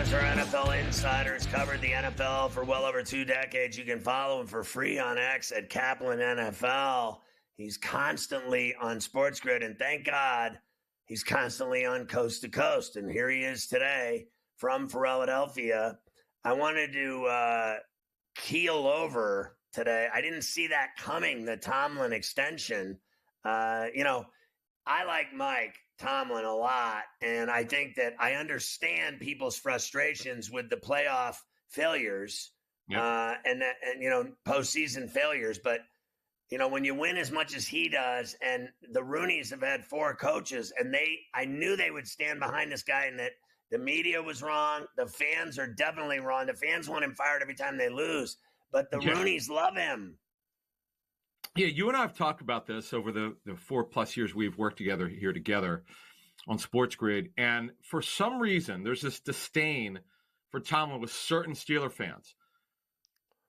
Stars are NFL insiders, covered the NFL for well over 2 decades. You can follow him for free on X at Kaplan NFL. He's constantly on SportsGrid, and thank God he's constantly on Coast to Coast. And here he is today from Philadelphia. I wanted to keel over today. I didn't see that coming, the Tomlin extension. I like Mike Tomlin a lot, and I think that I understand people's frustrations with the playoff failures and postseason failures. But when you win as much as he does, and the Rooneys have had 4 coaches, and I knew they would stand behind this guy, and that the media was wrong. The fans are definitely wrong. The fans want him fired every time they lose, but the Rooneys love him. Yeah, you and I have talked about this over the 4+ years we've worked together on SportsGrid. And for some reason, there's this disdain for Tomlin with certain Steeler fans.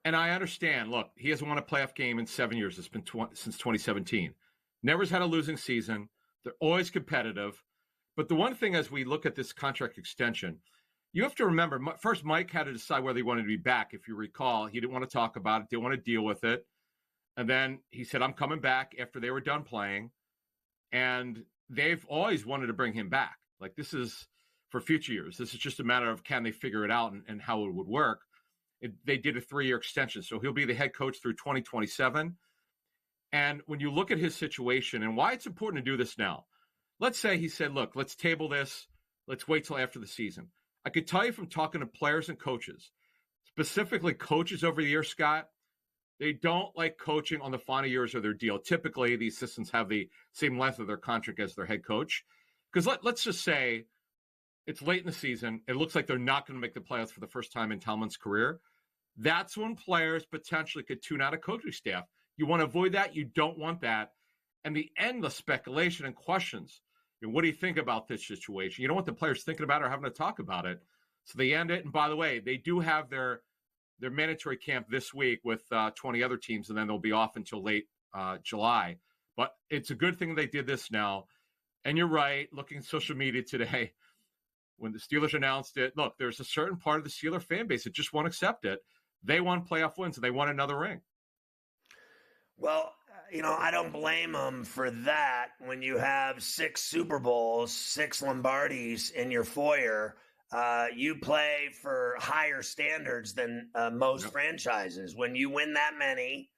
And I understand, look, he hasn't won a playoff game in 7 years. It's been since 2017. Never has had a losing season. They're always competitive. But the one thing, as we look at this contract extension, you have to remember, first, Mike had to decide whether he wanted to be back. If you recall, he didn't want to talk about it, didn't want to deal with it. And then he said, I'm coming back after they were done playing. And they've always wanted to bring him back. Like, this is for future years. This is just a matter of can they figure it out and how it would work. They did a 3-year extension. So he'll be the head coach through 2027. And when you look at his situation and why it's important to do this now, let's say he said, look, let's table this. Let's wait till after the season. I could tell you from talking to players and coaches, specifically coaches over the years, Scott, they don't like coaching on the final years of their deal. Typically, the assistants have the same length of their contract as their head coach. Because let's just say it's late in the season. It looks like they're not going to make the playoffs for the first time in Tomlin's career. That's when players potentially could tune out a coaching staff. You want to avoid that. You don't want that. And the endless speculation and questions. What do you think about this situation? You don't want the players thinking about it or having to talk about it. So they end it. And by the way, they do have their mandatory camp this week with 20 other teams, and then they'll be off until late July. But it's a good thing they did this now. And you're right, looking at social media today, when the Steelers announced it, look, there's a certain part of the Steeler fan base that just won't accept it. They want playoff wins, and they want another ring. Well, I don't blame them for that. When you have 6 Super Bowls, 6 Lombardis in your foyer, you play for higher standards than most franchises. When you win that many,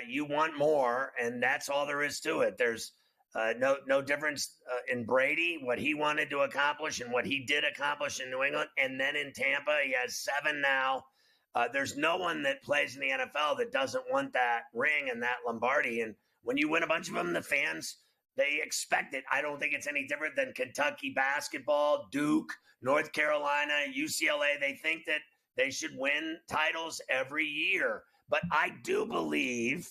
you want more, and that's all there is to it. There's no difference in Brady, what he wanted to accomplish and what he did accomplish in New England, and then in Tampa. He has 7 now. There's no one that plays in the NFL that doesn't want that ring and that Lombardi. And when you win a bunch of them, the fans, they expect it. I don't think it's any different than Kentucky basketball, Duke, North Carolina, UCLA. They think that they should win titles every year. But I do believe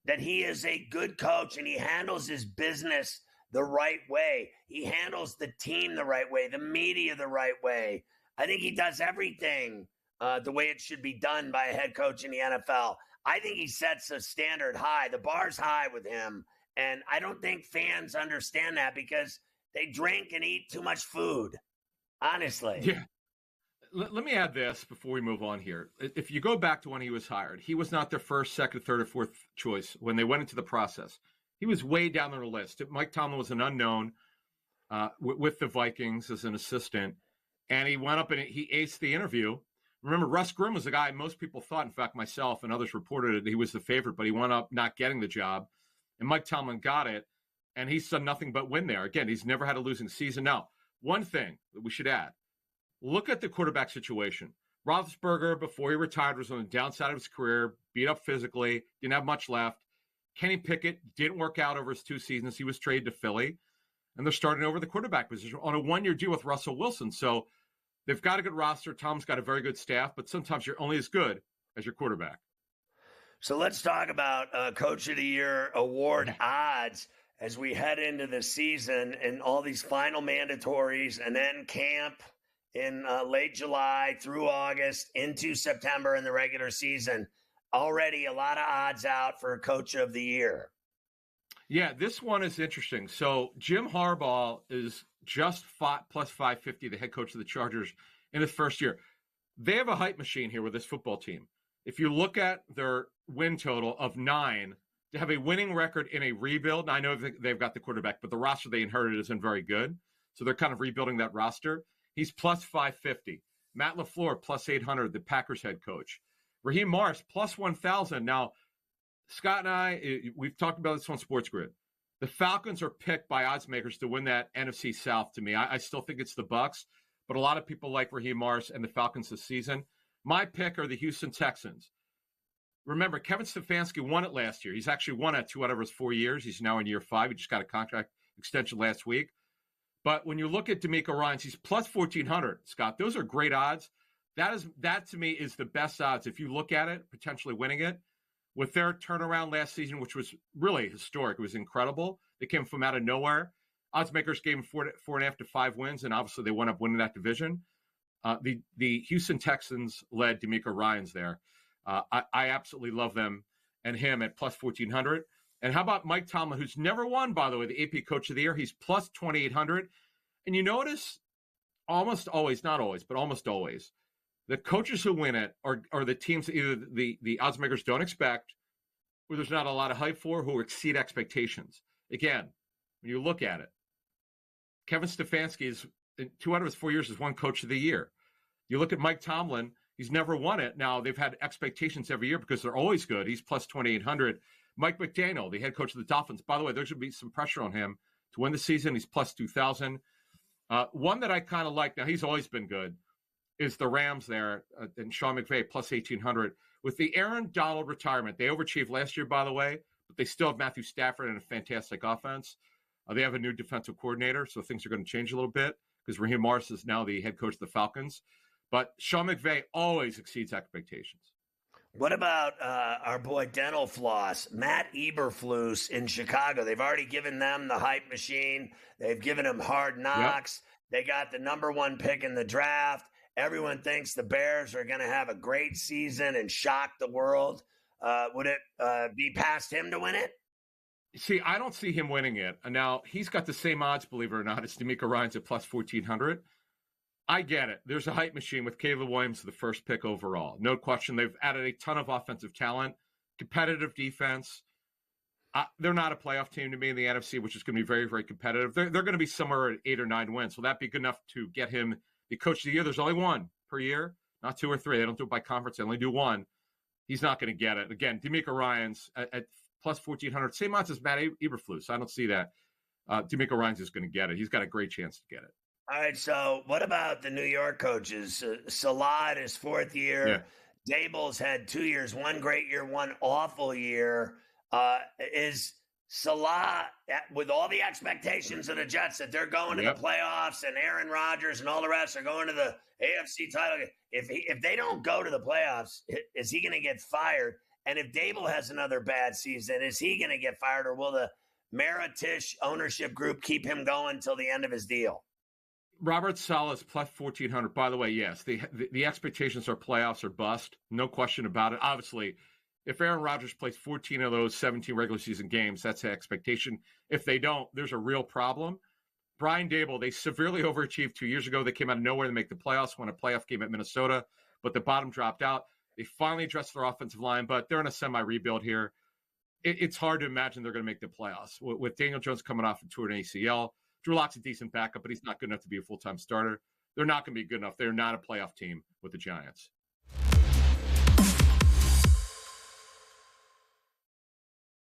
that he is a good coach and he handles his business the right way. He handles the team the right way, the media the right way. I think he does everything the way it should be done by a head coach in the NFL. I think he sets a standard high. The bar's high with him. And I don't think fans understand that because they drink and eat too much food, honestly. Yeah. Let me add this before we move on here. If you go back to when he was hired, he was not their first, second, third, or fourth choice when they went into the process. He was way down on the list. Mike Tomlin was an unknown with the Vikings as an assistant, and he went up and he aced the interview. Remember, Russ Grimm was the guy most people thought, in fact, myself and others reported it, he was the favorite, but he wound up not getting the job. And Mike Tomlin got it, and he's done nothing but win there. Again, he's never had a losing season. Now, one thing that we should add, look at the quarterback situation. Roethlisberger, before he retired, was on the downside of his career, beat up physically, didn't have much left. Kenny Pickett didn't work out over his 2 seasons. He was traded to Philly, and they're starting over the quarterback position on a 1-year deal with Russell Wilson. So they've got a good roster. Tom's got a very good staff, but sometimes you're only as good as your quarterback. So let's talk about Coach of the Year award odds as we head into the season and all these final mandatories and then camp in late July through August into September in the regular season. Already a lot of odds out for Coach of the Year. Yeah, this one is interesting. So Jim Harbaugh is just plus 550, the head coach of the Chargers, in his first year. They have a hype machine here with this football team. If you look at their win total of 9, to have a winning record in a rebuild, and I know they've got the quarterback, but the roster they inherited isn't very good. So they're kind of rebuilding that roster. He's plus 550. Matt LaFleur, plus 800, the Packers head coach. Raheem Morris, plus 1,000. Now, Scott and I, we've talked about this on SportsGrid. The Falcons are picked by odds makers to win that NFC South to me. I still think it's the Bucs, but a lot of people like Raheem Morris and the Falcons this season. My pick are the Houston Texans. Remember, Kevin Stefanski won it last year. He's actually won it 2 out of his 4 years. He's now in year 5. He just got a contract extension last week. But when you look at DeMeco Ryans, he's plus 1,400, Scott. Those are great odds. That to me is the best odds. If you look at it, potentially winning it, with their turnaround last season, which was really historic. It was incredible. They came from out of nowhere. Odds makers gave them 4.5 to 5 wins, and obviously they wound up winning that division. The Houston Texans led DeMeco Ryans there. I absolutely love them and him at plus 1,400. And how about Mike Tomlin, who's never won, by the way, the AP Coach of the Year? He's plus 2,800. And you notice almost always, not always, but almost always, the coaches who win it are the teams that either the odds makers don't expect, or there's not a lot of hype for, who exceed expectations. Again, when you look at it, Kevin Stefanski is, in 2 out of his 4 years, has won Coach of the Year. You look at Mike Tomlin, he's never won it. Now, they've had expectations every year because they're always good. He's plus 2,800. Mike McDaniel, the head coach of the Dolphins. By the way, there should be some pressure on him to win the season. He's plus 2,000. One that I kind of like, now he's always been good, is the Rams there, and Sean McVay, plus 1,800. With the Aaron Donald retirement, they overachieved last year, by the way, but they still have Matthew Stafford and a fantastic offense. They have a new defensive coordinator, so things are going to change a little bit because Raheem Morris is now the head coach of the Falcons. But Sean McVay always exceeds expectations. What about our boy Dental Floss, Matt Eberflus in Chicago? They've already given them the hype machine. They've given him Hard Knocks. Yep. They got the number 1 pick in the draft. Everyone thinks the Bears are going to have a great season and shock the world. Would it be past him to win it? See, I don't see him winning it. Now, he's got the same odds, believe it or not. It's DeMeco Ryans at plus 1,400. I get it. There's a hype machine with Caleb Williams, the first pick overall. No question. They've added a ton of offensive talent, competitive defense. They're not a playoff team to me in the NFC, which is going to be very, very competitive. They're going to be somewhere at 8 or 9 wins. Will that be good enough to get him the coach of the year? There's only 1 per year, not 2 or 3. They don't do it by conference. They only do 1. He's not going to get it. Again, DeMeco Ryans at plus 1,400. Same odds as Matt Eberflus. I don't see that. DeMeco Ryans is going to get it. He's got a great chance to get it. All right, so what about the New York coaches? Salah in his 4th year. Yeah. Dable's had 2 years, 1 great year, 1 awful year. Is Salah, with all the expectations of the Jets that they're going to the playoffs and Aaron Rodgers and all the rest are going to the AFC title, if they don't go to the playoffs, is he going to get fired? And if Dable has another bad season, is he going to get fired, or will the Maritish ownership group keep him going until the end of his deal? Robert Saleh's plus 1,400. By the way, yes, the expectations are playoffs or bust. No question about it. Obviously, if Aaron Rodgers plays 14 of those 17 regular season games, that's the expectation. If they don't, there's a real problem. Brian Dable, they severely overachieved 2 years ago. They came out of nowhere to make the playoffs, won a playoff game at Minnesota, but the bottom dropped out. They finally addressed their offensive line, but they're in a semi-rebuild here. It's hard to imagine they're going to make the playoffs. With Daniel Jones coming off a torn ACL, Drew Lock's a decent backup, but he's not good enough to be a full-time starter. They're not going to be good enough. They're not a playoff team with the Giants.